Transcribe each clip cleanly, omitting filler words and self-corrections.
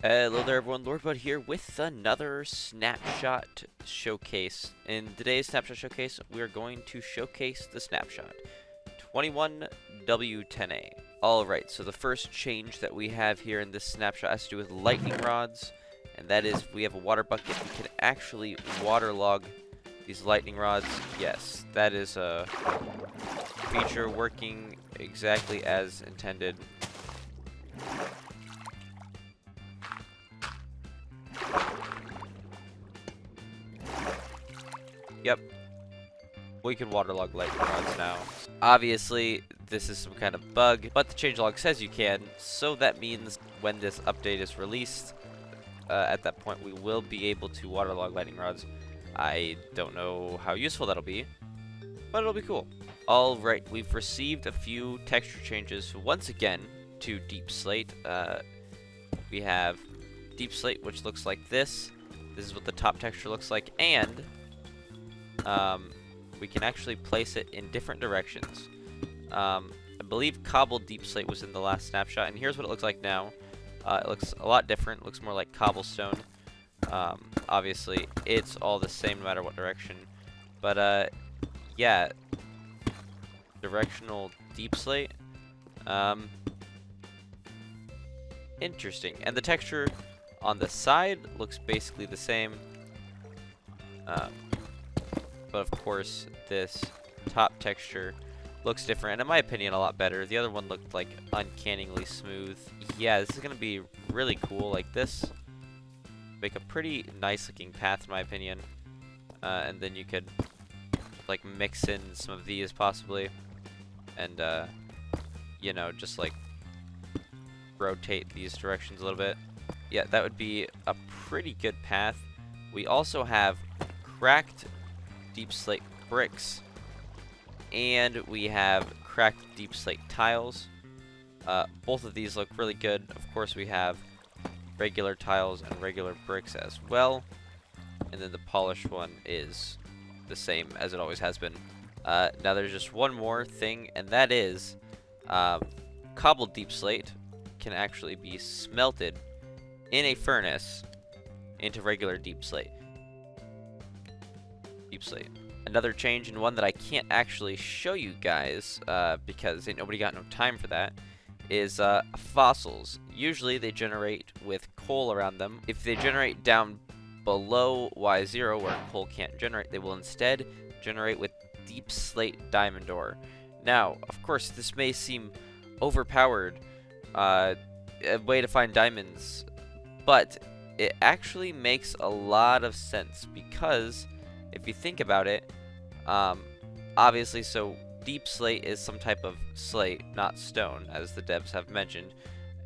Hello there everyone, LordBud here with another Snapshot showcase. In today's Snapshot showcase, we are going to showcase the Snapshot 21W10A. Alright, so the first change that we have here in this snapshot has to do with lightning rods, and that is if we have a water bucket, we can actually waterlog these lightning rods. Yes, that is a feature working exactly as intended. Yep, we can waterlog lightning rods now. Obviously, this is some kind of bug, but the changelog says you can, so that means when this update is released, at that point we will be able to waterlog lightning rods. I don't know how useful that'll be, but it'll be cool. Alright, we've received a few texture changes once again to Deep Slate. We have Deep Slate, which looks like this. This is what the top texture looks like, and we can actually place it in different directions. I believe cobbled deep slate was in the last snapshot, and here's what it looks like now. It looks a lot different. It looks more like cobblestone. Obviously, it's all the same no matter what direction. But, yeah. Directional deep slate. Interesting. And the texture on the side looks basically the same. But of course, this top texture looks different, and in my opinion, a lot better. The other one looked like uncannily smooth. Yeah, this is gonna be really cool. Like this, make a pretty nice looking path, in my opinion. And then you could like mix in some of these possibly, and you know, just like rotate these directions a little bit. Yeah, that would be a pretty good path. We also have cracked deep slate bricks, and we have cracked deep slate tiles. Both of these look really good. Of course, we have regular tiles and regular bricks as well, and then the polished one is the same as it always has been. Now there's just one more thing, and that is cobbled deep slate can actually be smelted in a furnace into regular deep slate. Another change, and one that I can't actually show you guys because ain't nobody got no time for that, is fossils. Usually they generate with coal around them. If they generate down below Y0 where coal can't generate, they will instead generate with deep slate diamond ore. Now, of course, this may seem overpowered a way to find diamonds, but it actually makes a lot of sense because if you think about it, obviously, so deep slate is some type of slate, not stone, as the devs have mentioned,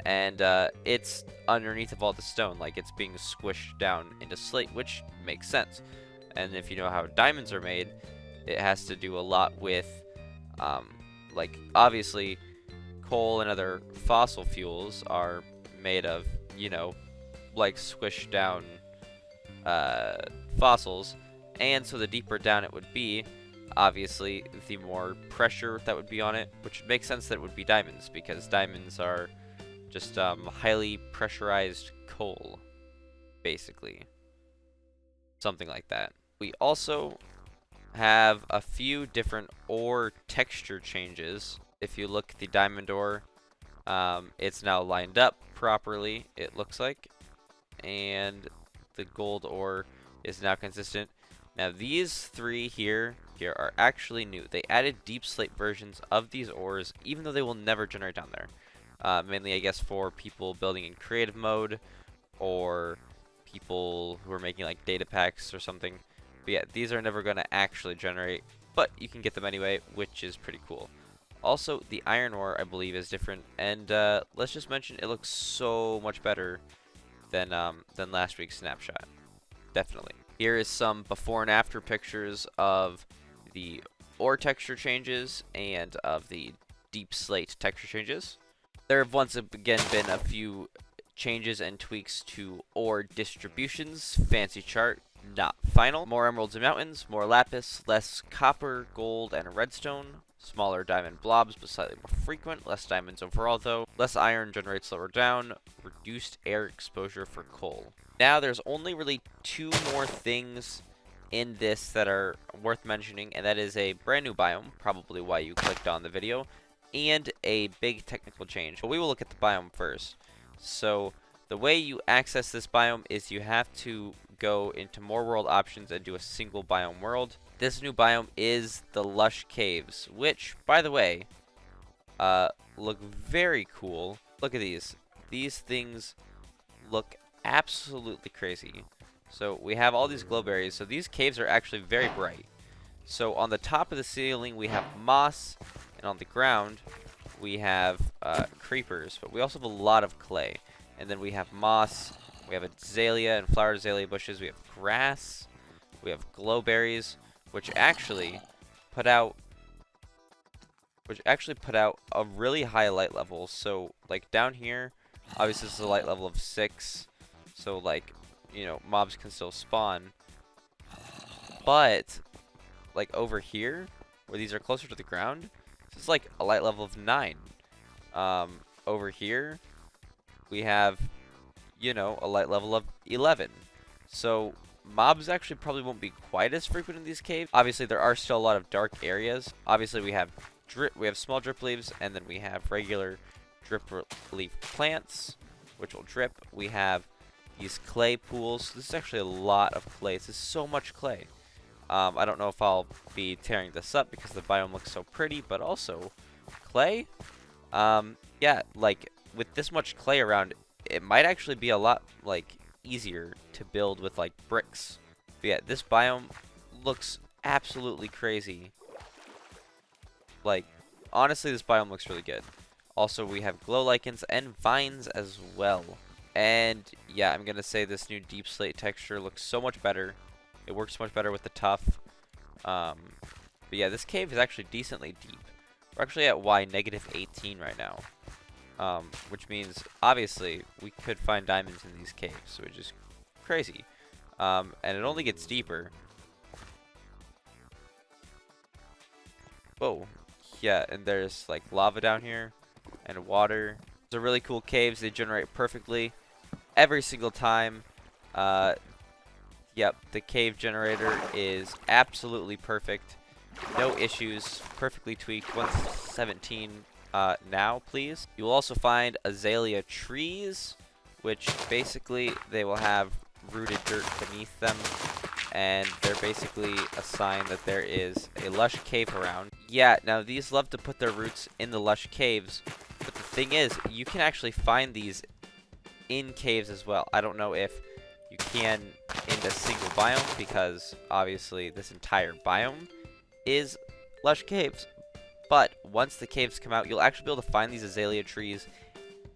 and it's underneath of all the stone, like it's being squished down into slate, which makes sense. And if you know how diamonds are made, it has to do a lot with, like, obviously, coal and other fossil fuels are made of, you know, like squished down fossils. And so the deeper down it would be, obviously, the more pressure that would be on it, which makes sense that it would be diamonds, because diamonds are just highly pressurized coal, basically. Something like that. We also have a few different ore texture changes. If you look at the diamond ore, it's now lined up properly, it looks like. And the gold ore is now consistent. Now these three here are actually new. They added deep slate versions of these ores, even though they will never generate down there. Mainly, I guess, for people building in creative mode, or people who are making like data packs or something. But yeah, these are never going to actually generate, but you can get them anyway, which is pretty cool. Also, the iron ore, I believe, is different, and let's just mention it looks so much better than last week's snapshot. Definitely. Here is some before and after pictures of the ore texture changes and of the deep slate texture changes. There have once again been a few changes and tweaks to ore distributions. Fancy chart, not final. More emeralds and mountains, more lapis, less copper, gold, and redstone. Smaller diamond blobs, but slightly more frequent. Less diamonds overall, though. Less iron generates lower down. reduced air exposure for coal. Now there's only really 2 more things in this that are worth mentioning, and that is a brand new biome, probably why you clicked on the video, and a big technical change. But we will look at the biome first. So the way you access this biome is you have to go into more world options and do a single biome world. This new biome is the Lush Caves, which, by the way, look very cool. Look at these. These things look absolutely crazy. So we have all these glow berries. So these caves are actually very bright. So on the top of the ceiling we have moss, and on the ground we have creepers, but we also have a lot of clay. And then we have moss, we have azalea and flower azalea bushes, we have grass, we have glow berries, which actually put out a really high light level. So like down here, obviously this is a light level of 6, so like, you know, mobs can still spawn. But like over here, where these are closer to the ground, this is like a light level of 9. Over here we have, you know, a light level of 11. So mobs actually probably won't be quite as frequent in these caves. Obviously there are still a lot of dark areas. Obviously we have small drip leaves, and then we have regular drip leaf plants which will drip. We have these clay pools. This is actually a lot of clay. This is so much clay. I don't know if I'll be tearing this up because the biome looks so pretty, but also clay. Yeah, like with this much clay around, it might actually be a lot like easier to build with like bricks. But yeah, this biome looks absolutely crazy. Like, honestly, this biome looks really good. Also, we have glow lichens and vines as well. And yeah, I'm gonna say this new deep slate texture looks so much better. It works much better with the tuff. But yeah, this cave is actually decently deep. We're actually at Y -18 right now. Which means, obviously, we could find diamonds in these caves, which is crazy. And it only gets deeper. Whoa. Yeah, and there's, like, lava down here, and water. These are really cool caves. They generate perfectly every single time. Yep, the cave generator is absolutely perfect. No issues. Perfectly tweaked. 117 now, please. You will also find azalea trees, which basically they will have rooted dirt beneath them, and they're basically a sign that there is a lush cave around. Yeah, now these love to put their roots in the lush caves, but the thing is, you can actually find these in caves as well. I don't know if you can in a single biome, because obviously this entire biome is lush caves. But once the caves come out, you'll actually be able to find these azalea trees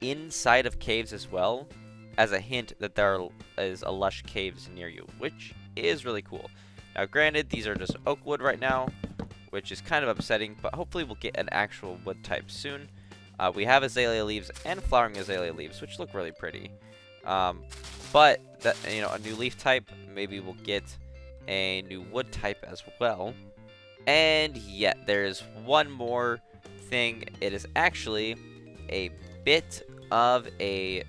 inside of caves as well, as a hint that there is a lush caves near you, which is really cool. Now granted, these are just oak wood right now, which is kind of upsetting, but hopefully we'll get an actual wood type soon. We have azalea leaves and flowering azalea leaves, which look really pretty. But that, you know, a new leaf type, maybe we'll get a new wood type as well. And yeah, there's one more thing. It is actually a bit of a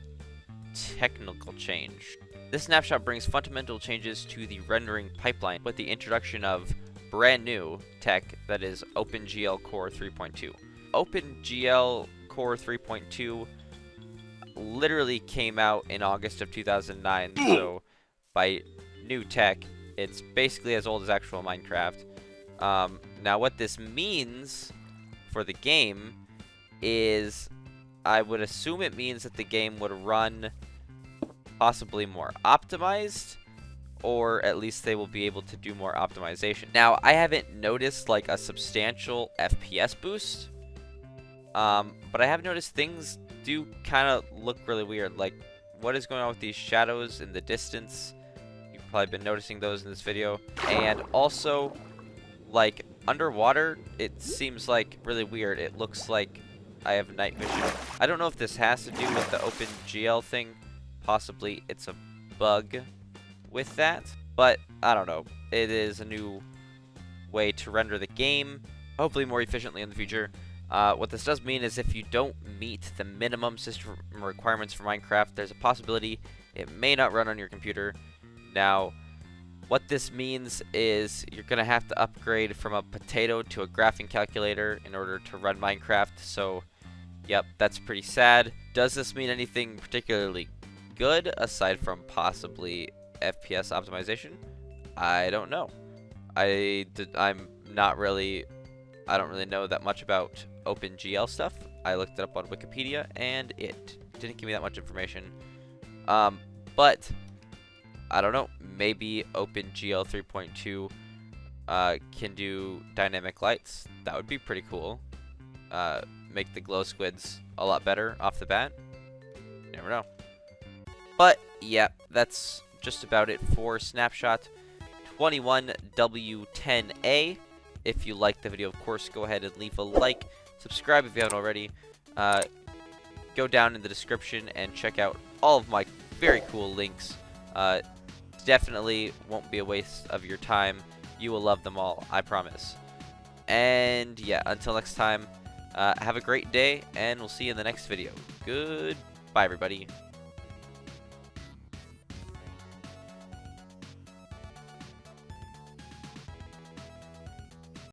technical change. This snapshot brings fundamental changes to the rendering pipeline with the introduction of brand new tech, that is OpenGL Core 3.2. OpenGL Core 3.2 literally came out in August of 2009, so by new tech, it's basically as old as actual Minecraft. Now what this means for the game is, I would assume it means that the game would run possibly more optimized, or at least they will be able to do more optimization. Now, I haven't noticed like a substantial FPS boost, but I have noticed things do kind of look really weird. Like, what is going on with these shadows in the distance? You've probably been noticing those in this video. And also, like, underwater, it seems like really weird. It looks like I have night vision. I don't know if this has to do with the OpenGL thing. Possibly it's a bug with that, but I don't know. It is a new way to render the game, hopefully more efficiently in the future. What this does mean is if you don't meet the minimum system requirements for Minecraft, there's a possibility it may not run on your computer. Now, what this means is you're going to have to upgrade from a potato to a graphing calculator in order to run Minecraft. So, yep, that's pretty sad. Does this mean anything particularly good aside from possibly FPS optimization? I don't know. I don't really know that much about OpenGL stuff. I looked it up on Wikipedia and it didn't give me that much information. But I don't know. Maybe OpenGL 3.2 can do dynamic lights. That would be pretty cool. Make the glow squids a lot better off the bat. You never know. But yeah, that's just about it for Snapshot 21W10A. If you liked the video, of course, go ahead and leave a like. Subscribe if you haven't already. Go down in the description and check out all of my very cool links. Definitely won't be a waste of your time. You will love them all, I promise. And yeah, until next time, have a great day, and we'll see you in the next video. Goodbye, everybody.